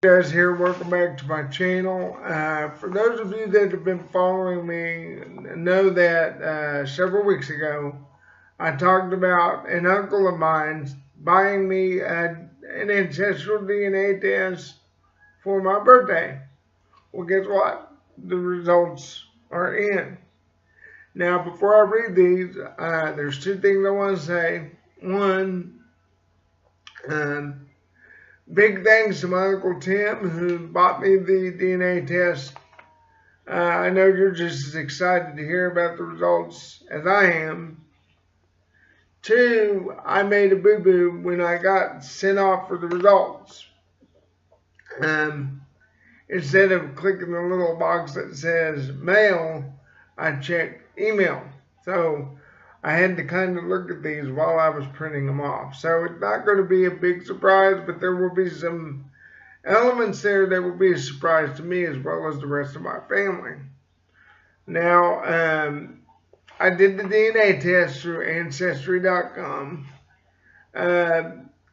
Guys here, welcome back to my channel. For those of you that have been following me, know that several weeks ago I talked about an uncle of mine buying me an ancestral DNA test for my birthday. Well, guess what? The results are in. Now, before I read these, there's two things I want to say. One, um, big thanks to my Uncle Tim who bought me the DNA test. I know you're just as excited to hear about the results as I am. Two, I made a boo-boo when I got sent off for the results. Instead of clicking the little box that says mail, I checked email. So I had to kind of look at these while I was printing them off. So it's not going to be a big surprise, but there will be some elements there that will be a surprise to me as well as the rest of my family. Now, I did the DNA test through ancestry.com.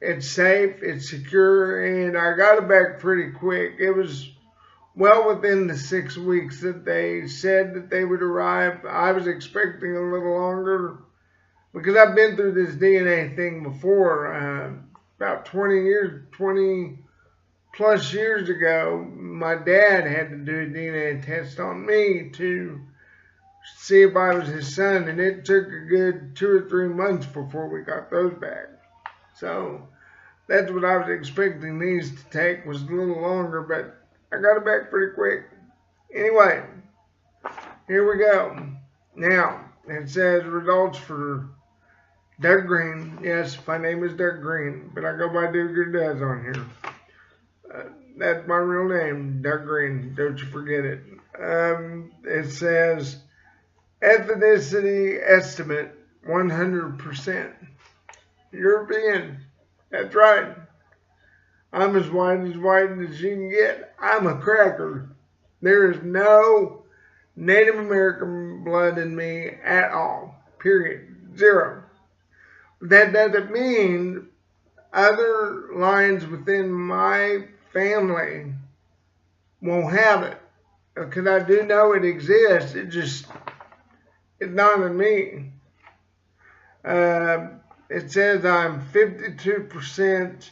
It's safe, it's secure, and I got it back pretty quick. It was well within the 6 weeks that they said that they would arrive. I was expecting a little longer because I've been through this DNA thing before. About 20 plus years ago, my dad had to do a DNA test on me to see if I was his son, and it took a good 2 or 3 months before we got those back. So that's what I was expecting these to take, was a little longer, but I got it back pretty quick. Anyway, here we go. Now, it says results for Doug Green. Yes, my name is Doug Green, but I go by Duger Does on here. That's my real name, Doug Green. Don't you forget it. It says ethnicity estimate 100%. European. That's right. I'm as white as you can get. I'm a cracker. There is no Native American blood in me at all. Period. Zero. That doesn't mean other lines within my family won't have it. Because I do know it exists. It's not in me. It says I'm 52%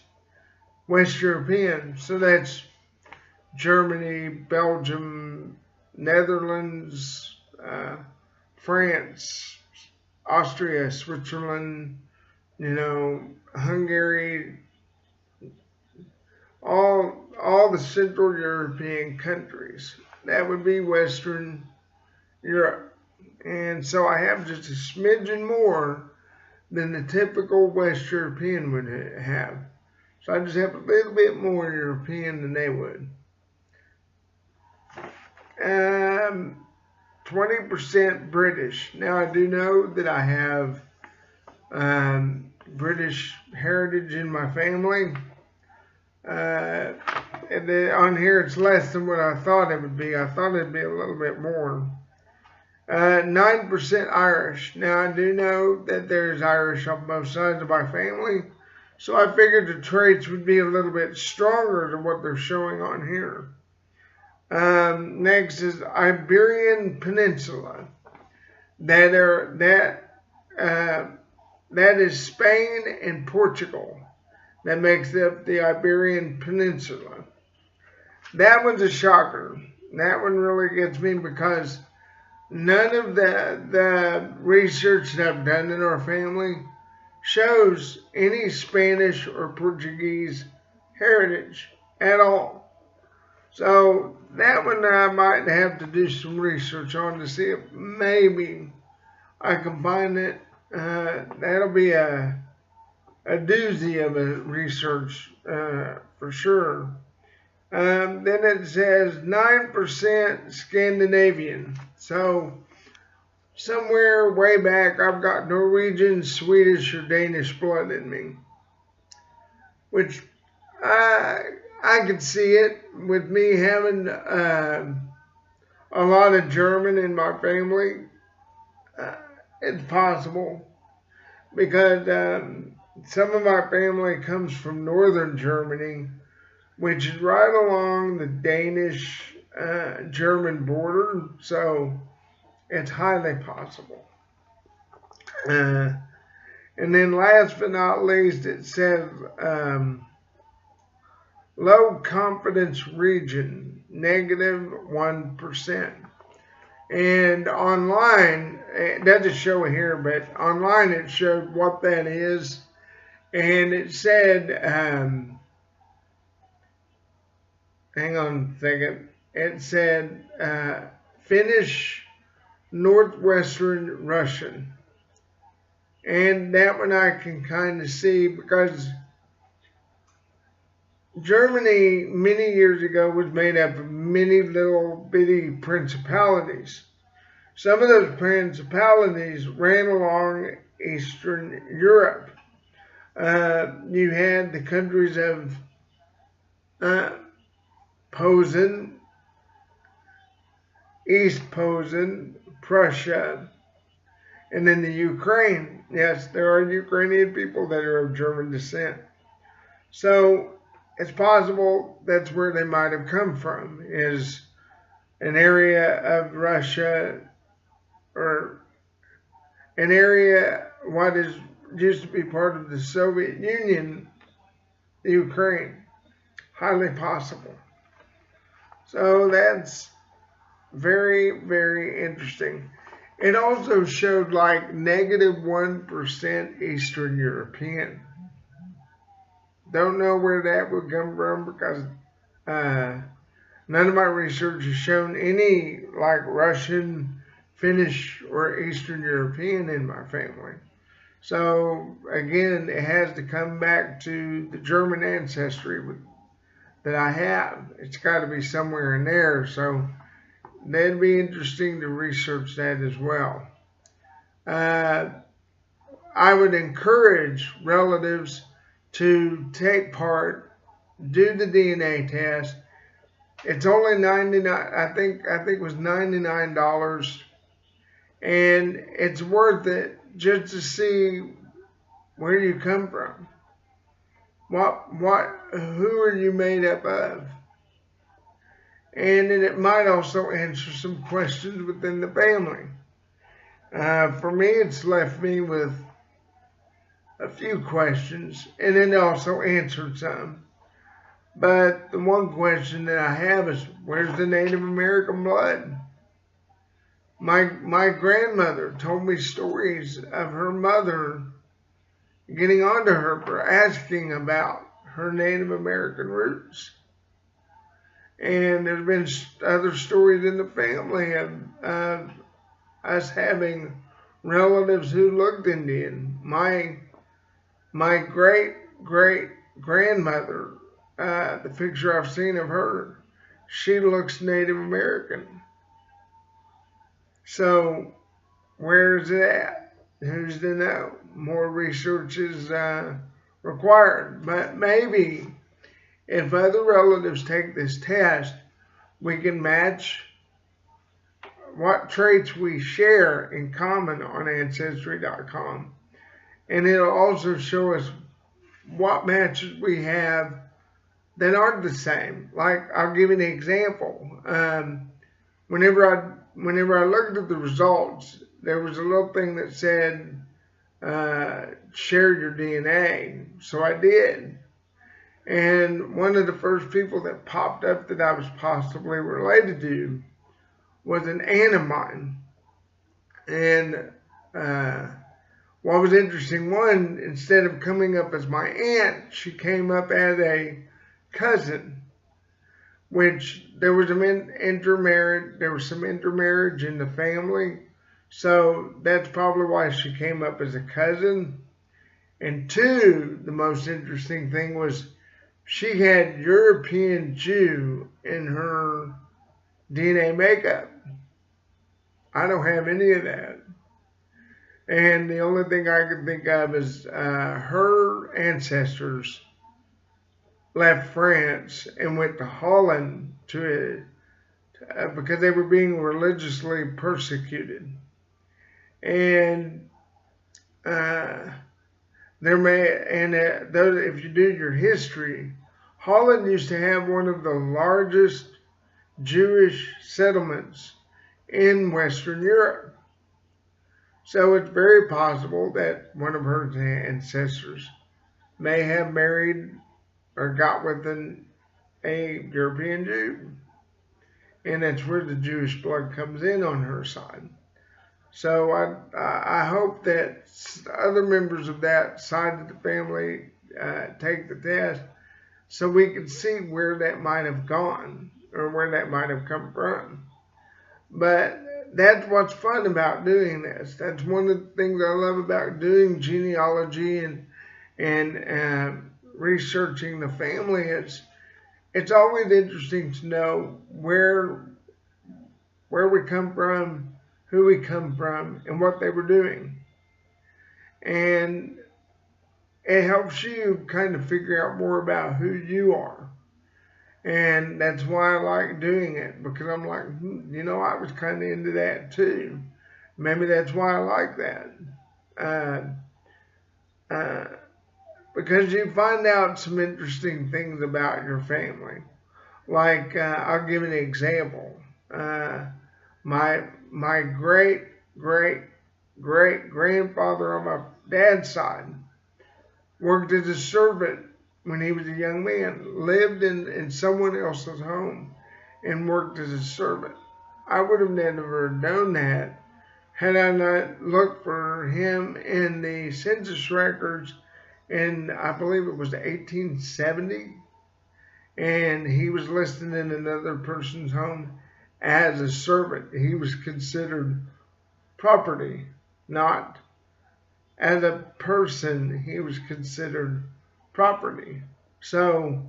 West European. So that's Germany, Belgium, Netherlands, France, Austria, Switzerland, Hungary, all the Central European countries. That would be Western Europe. And so I have just a smidgen more than the typical West European would have. So I just have a little bit more European than they would. 20% British. Now I do know that I have British heritage in my family. And then on here it's less than what I thought it would be. I thought it'd be a little bit more. 9% Irish. Now I do know that there's Irish on both sides of my family, so I figured the traits would be a little bit stronger than what they're showing on here. Next is Iberian Peninsula. That is Spain and Portugal. That makes up the Iberian Peninsula. That one's a shocker. That one really gets me because none of the research that I've done in our family shows any Spanish or Portuguese heritage at all. So that one I might have to do some research on to see if maybe I can find it. That'll be a doozy of a research for sure. Then it says 9% Scandinavian. So somewhere way back I've got Norwegian, Swedish, or Danish blood in me. Which I could see it with me having a lot of German in my family. It's possible because some of my family comes from northern Germany, which is right along the Danish German border, so it's highly possible. And then last but not least, it says low confidence region, -1%. And online, it doesn't show here, but online it showed what that is. And it said, hang on a second, it said Finnish Northwestern Russian. And that one I can kind of see because Germany many years ago was made up of many little bitty principalities. Some of those principalities ran along Eastern Europe. You had the countries of Posen, East Posen, Prussia, and then the Ukraine. Yes, there are Ukrainian people that are of German descent. So it's possible that's where they might have come from, is an area of Russia or an area what is used to be part of the Soviet Union, the Ukraine. Highly possible. So that's very, very interesting. It also showed like -1% Eastern European. Don't know where that would come from because none of my research has shown any like Russian, Finnish, or Eastern European in my family. So again, it has to come back to the German ancestry that I have. It's got to be somewhere in there. So that'd be interesting to research that as well. I would encourage relatives to take part, do the DNA test. It's only 99. I think it was $99, and it's worth it just to see where you come from. Who are you made up of? And then it might also answer some questions within the family. For me, it's left me with a few questions, and then also answered some. But the one question that I have is, where's the Native American blood? My grandmother told me stories of her mother getting onto her for asking about her Native American roots. And there's been other stories in the family of us having relatives who looked Indian. My great-great-grandmother, the picture I've seen of her, she looks Native American. So where is it at? Who's to know? More research is required. But maybe if other relatives take this test, we can match what traits we share in common on Ancestry.com. And it'll also show us what matches we have that aren't the same. Like, I'll give you an example. Whenever I looked at the results, there was a little thing that said, share your DNA. So I did. And one of the first people that popped up that I was possibly related to was an aunt of mine. And what was interesting, one, instead of coming up as my aunt, she came up as a cousin, which there was some intermarriage in the family. So that's probably why she came up as a cousin. And two, the most interesting thing was she had European Jew in her DNA makeup. I don't have any of that. And the only thing I can think of is her ancestors left France and went to Holland because they were being religiously persecuted. And if you do your history, Holland used to have one of the largest Jewish settlements in Western Europe. So it's very possible that one of her ancestors may have married or got with a European Jew. And that's where the Jewish blood comes in on her side. So I hope that other members of that side of the family take the test so we can see where that might have gone or where that might have come from. But that's what's fun about doing this. That's one of the things I love about doing genealogy and researching the family. It's always interesting to know where we come from, who we come from, and what they were doing. And it helps you kind of figure out more about who you are. And that's why I like doing it, because I'm like, you know, I was kind of into that too. Maybe that's why I like that. Because you find out some interesting things about your family. Like, I'll give an example. My great grandfather on my dad's side worked as a servant when he was a young man, lived in someone else's home and worked as a servant. I would have never known that had I not looked for him in the census records in, I believe it was 1870, and he was listed in another person's home as a servant. He was considered property, not as a person. He was considered property. So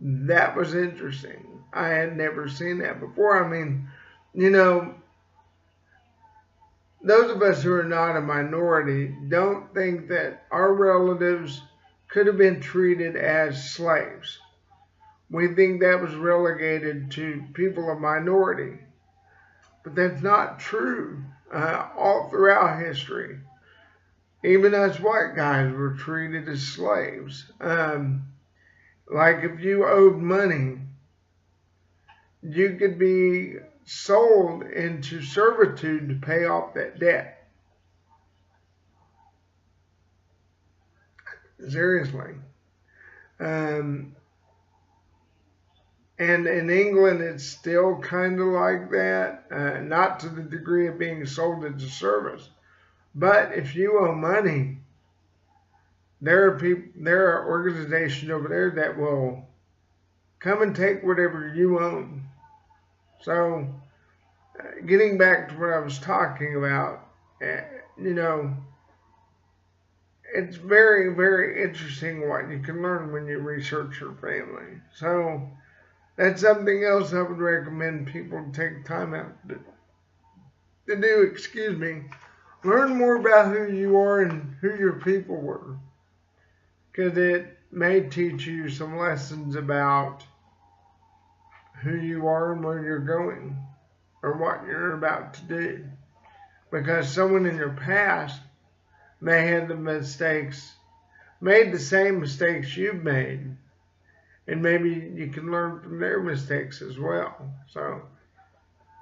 that was interesting. I had never seen that before. I mean, you know, those of us who are not a minority don't think that our relatives could have been treated as slaves. We think that was relegated to people of minority. But that's not true. All throughout history, even us white guys were treated as slaves. Like if you owed money, you could be sold into servitude to pay off that debt. Seriously. And in England, it's still kind of like that, not to the degree of being sold into service. But if you owe money, there are organizations over there that will come and take whatever you own. So, getting back to what I was talking about, you know, it's very, very interesting what you can learn when you research your family. So, that's something else I would recommend people take time out to do, excuse me. Learn more about who you are and who your people were, because it may teach you some lessons about who you are and where you're going or what you're about to do. Because someone in your past may have made the same mistakes you've made, and maybe you can learn from their mistakes as well. So,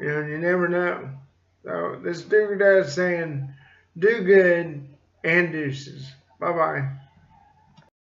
you know, you never know. So this dude is saying, do good and deuces. Bye-bye.